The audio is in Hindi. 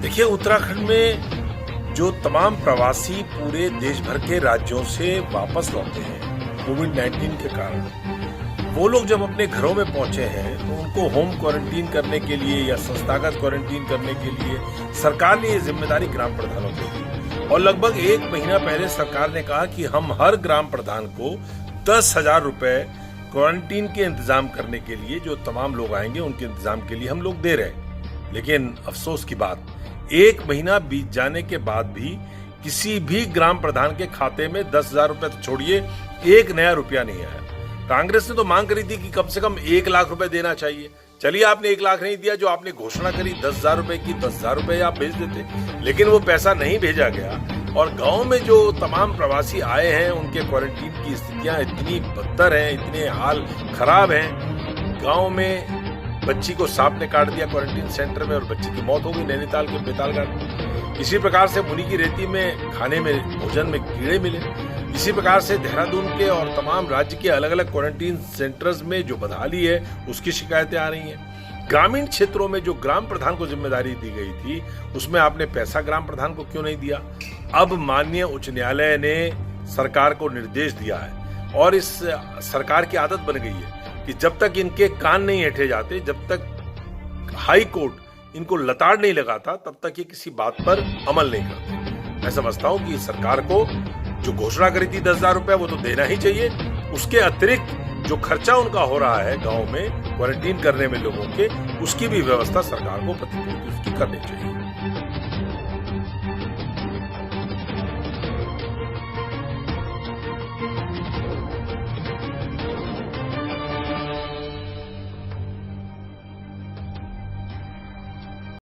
देखिए, उत्तराखंड में जो तमाम प्रवासी पूरे देश भर के राज्यों से वापस लौटे हैं कोविड-19 के कारण, वो लोग जब अपने घरों में पहुंचे हैं तो उनको होम क्वारंटीन करने के लिए या संस्थागत क्वारंटीन करने के लिए सरकार ने ये जिम्मेदारी ग्राम प्रधानों को दी। और लगभग 1 महीना पहले सरकार ने कहा कि हम हर ग्राम प्रधान को 10,000 रुपए क्वारंटीन के इंतजाम करने के लिए, जो तमाम लोग आएंगे उनके इंतजाम के लिए हम लोग दे रहे हैं। लेकिन अफसोस की बात, 1 महीना बीत जाने के बाद भी किसी भी ग्राम प्रधान के खाते में 10,000 रुपए तो छोड़िए, 1 नया रुपया नहीं आया। कांग्रेस ने तो मांग करी थी कि कम से कम 1 लाख रुपए देना चाहिए। चलिए, आपने 1 लाख नहीं दिया, जो आपने घोषणा करी 10,000 रुपए की, 10,000 रुपए आप भेज देते, लेकिन वो पैसा नहीं भेजा गया। और गांव में जो तमाम प्रवासी आए हैं उनके क्वारंटीन की स्थितियां इतनी बदतर हैं, इतने हाल खराब हैं। गांव में बच्ची को सांप ने काट दिया क्वारंटीन सेंटर में और बच्ची की मौत हो गई नैनीताल के बेतालघाट में। इसी प्रकार से मुनि की रेती में खाने में भोजन में कीड़े मिले। इसी प्रकार से देहरादून के और तमाम राज्य के अलग अलग क्वारंटीन सेंटर्स में जो बदहाली है उसकी शिकायतें आ रही हैं। ग्रामीण क्षेत्रों में जो ग्राम प्रधान को जिम्मेदारी दी गई थी उसमें आपने पैसा ग्राम प्रधान को क्यों नहीं दिया? अब माननीय उच्च न्यायालय ने सरकार को निर्देश दिया है और इस सरकार की आदत बन गई है कि जब तक इनके कान नहीं हेठे जाते, जब तक हाई कोर्ट इनको लताड़ नहीं लगाता, तब तक ये किसी बात पर अमल नहीं करते। मैं समझता हूं कि सरकार को जो घोषणा करी थी 10,000 रुपए, वो तो देना ही चाहिए। उसके अतिरिक्त जो खर्चा उनका हो रहा है गांव में क्वारंटीन करने में लोगों के, उसकी भी व्यवस्था सरकार को प्रतिपूर्ति उसकी करनी चाहिए।